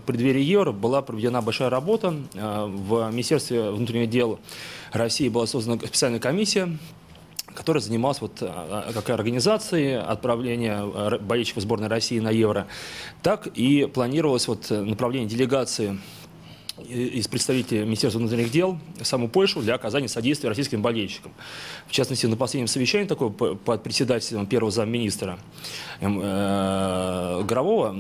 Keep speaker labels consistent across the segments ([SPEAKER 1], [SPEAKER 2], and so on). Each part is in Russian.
[SPEAKER 1] в преддверии Евро была проведена большая работа. В Министерстве внутренних дел России была создана специальная комиссия, которая занималась как и организацией отправления болельщиков сборной России на Евро, так и планировалось направление делегации из представителей Министерства внутренних дел в саму Польшу для оказания содействия российским болельщикам. В частности, на последнем совещании под председательством первого замминистра Горового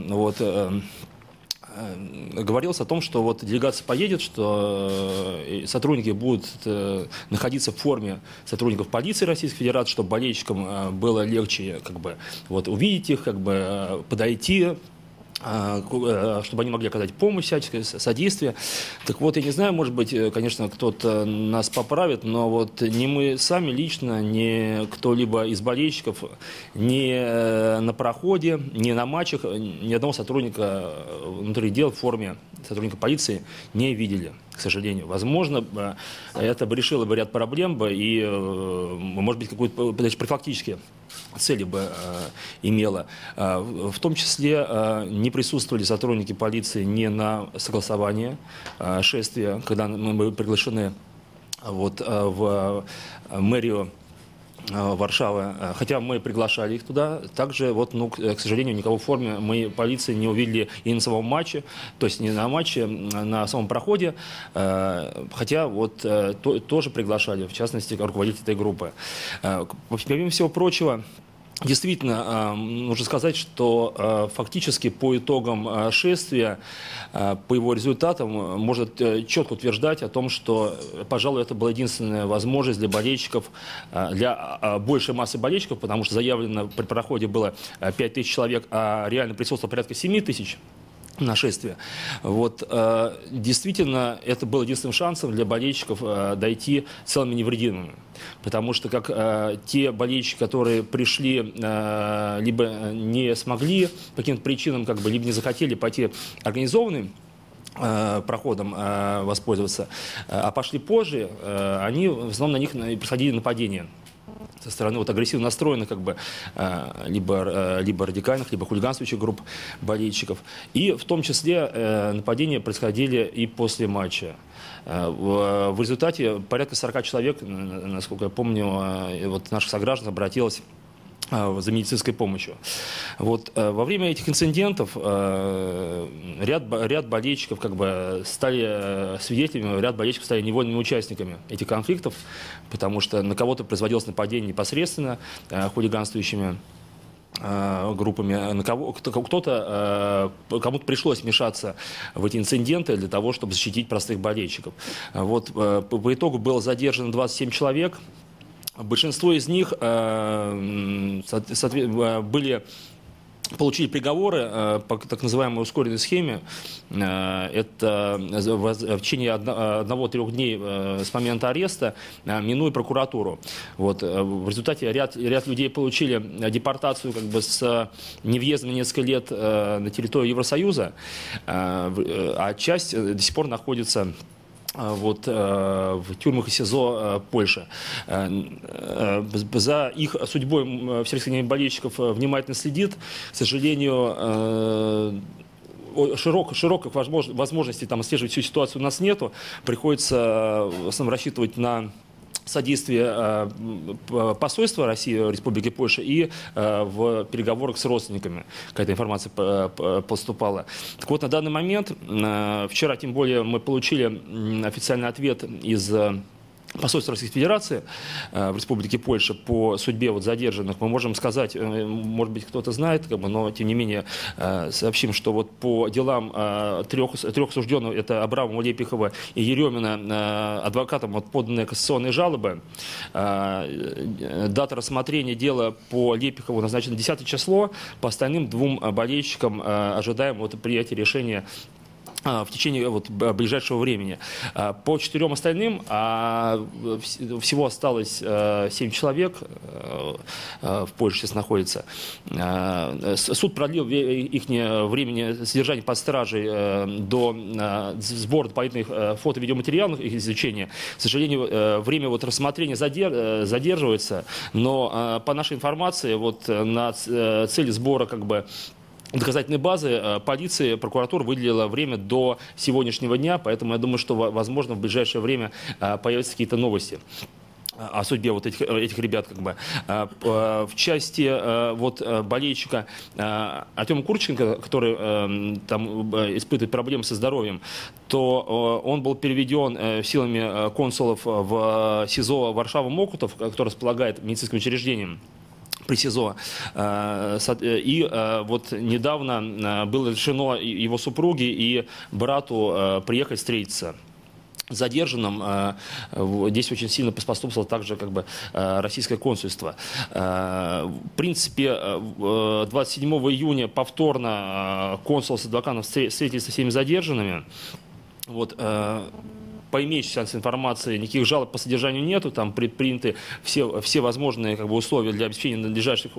[SPEAKER 1] говорилось о том, что делегация поедет, что сотрудники будут находиться в форме сотрудников полиции Российской Федерации, чтобы болельщикам было легче увидеть их, подойти, чтобы они могли оказать помощь, всяческое содействие. Так вот, я не знаю, может быть, конечно, кто-то нас поправит, но ни мы сами лично, ни кто-либо из болельщиков, ни на проходе, ни на матчах ни одного сотрудника внутренних дел в форме сотрудника полиции не видели, к сожалению. Возможно, это бы решило бы ряд проблем, и, может быть, какую-то профилактические цели бы имела. В том числе не присутствовали сотрудники полиции ни на согласовании шествия, когда мы были приглашены в мэрию Варшавы, хотя мы приглашали их туда, также, к сожалению, никого в форме мы полиции не увидели и на самом матче, то есть не на матче, на самом проходе, хотя тоже приглашали, в частности, руководитель этой группы. Помимо всего прочего, действительно, нужно сказать, что фактически по итогам шествия, по его результатам, можно четко утверждать о том, что, пожалуй, это была единственная возможность для болельщиков, для большей массы болельщиков, потому что заявлено при проходе было 5000 человек, а реально присутствовало порядка 7000. На шествие. Действительно, это был единственным шансом для болельщиков дойти целыми невредимыми. Потому что те болельщики, которые пришли, либо не смогли по каким-то причинам, либо не захотели пойти организованным проходом воспользоваться, а пошли позже, они в основном на них происходили нападения со стороны агрессивно настроенных, либо радикальных, либо хулиганствующих групп болельщиков. И в том числе нападения происходили и после матча. В результате порядка 40 человек, насколько я помню, наших сограждан обратилось за медицинской помощью. Во время этих инцидентов ряд болельщиков стали свидетелями, ряд болельщиков стали невольными участниками этих конфликтов, потому что на кого-то производилось нападение непосредственно хулиганствующими группами, кому-то пришлось вмешаться в эти инциденты для того, чтобы защитить простых болельщиков. По итогу было задержано 27 человек. Большинство из них получили приговоры по так называемой ускоренной схеме. Это в течение 1-3 дней с момента ареста, минуя прокуратуру. В результате ряд людей получили депортацию с невъездом на несколько лет на территорию Евросоюза, а часть до сих пор находится в тюрьмах и СИЗО Польши. За их судьбой Всероссийский объединение болельщиков внимательно следит. К сожалению, широких возможностей отслеживать всю ситуацию у нас нету. Приходится в основном рассчитывать на содействие посольства России в Республике Польша и в переговорах с родственниками какая-то информация поступала. Так вот, на данный момент, вчера тем более мы получили официальный ответ из посольства Российской Федерации в Республике Польша по судьбе задержанных. Мы можем сказать, может быть, кто-то знает, но тем не менее сообщим, что по делам трех осужденных, это Абрамова, Лепихова и Еремина, адвокатам поданы кассационные жалобы. Дата рассмотрения дела по Лепихову назначена 10 число. По остальным двум болельщикам ожидаем принятия решения в течение ближайшего времени. По 4 остальным всего осталось 7 человек в Польше сейчас находится. Суд продлил их времени содержания под стражей до сбора дополнительных фото-видеоматериалов, их изучения. К сожалению, время рассмотрения задерживается, но по нашей информации на цели сбора доказательной базы полиции, прокуратура выделила время до сегодняшнего дня, поэтому я думаю, что, возможно, в ближайшее время появятся какие-то новости о судьбе вот этих ребят, как бы. В части вот болельщика Артема Курченко, который там испытывает проблемы со здоровьем, то он был переведен силами консулов в СИЗО Варшава-Мокутов, который располагает медицинским учреждением при СИЗО. И вот недавно было решено его супруге и брату приехать встретиться задержанным. Здесь очень сильно поспособствовало также как бы российское консульство. В принципе, 27 июня повторно консул с адвокатом встретились со всеми задержанными. Вот, по имеющейся информации никаких жалоб по содержанию нету, там предприняты все возможные как бы, условия для обеспечения надлежащего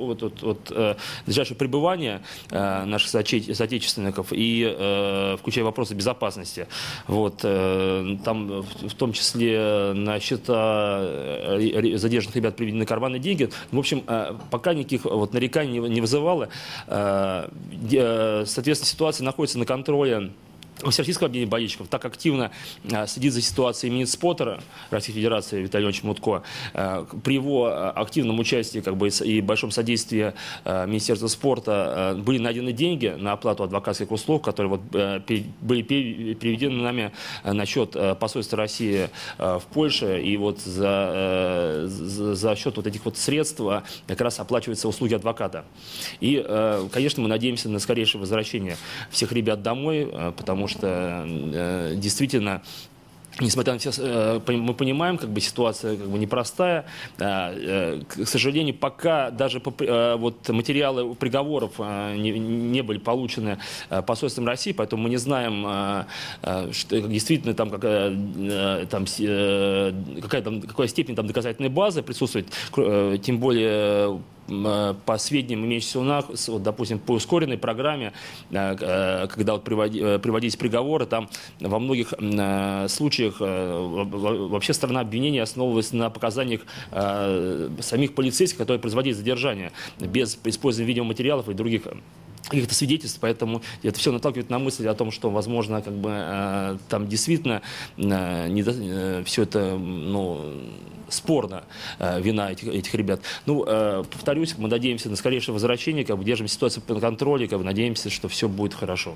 [SPEAKER 1] пребывания наших соотечественников, и включая вопросы безопасности. Вот, там в том числе на счета задержанных ребят приведены карманные деньги. В общем, пока никаких вот, нареканий не вызывало. Соответственно, ситуация находится на контроле Всероссийского объединения болельщиков. Так активно следит за ситуацией Минспоттера Российской Федерации Виталий Леонидович Мутко. При его активном участии как бы, и большом содействии Министерства спорта были найдены деньги на оплату адвокатских услуг, которые вот, были переведены нами на счет посольства России в Польше. И вот за счет вот этих вот средств как раз оплачиваются услуги адвоката. И, конечно, мы надеемся на скорейшее возвращение всех ребят домой, потому что действительно, несмотря на все, мы понимаем, как бы ситуация как бы непростая. К сожалению, пока даже вот материалы приговоров не были получены посольством России, поэтому мы не знаем, что действительно там какая степень там доказательной базы присутствует, тем более по сведениям, имеющимся у нас, вот, допустим, по ускоренной программе, когда вот приводились приговоры, там во многих случаях вообще сторона обвинения основывалась на показаниях самих полицейских, которые производили задержание, без использования видеоматериалов и других каких-то свидетельств, поэтому это все наталкивает на мысль о том, что, возможно, как бы там действительно все это, ну, спорно, вина этих ребят. Ну, повторюсь, мы надеемся на скорейшее возвращение, как бы держим ситуацию под контролем, как бы надеемся, что все будет хорошо.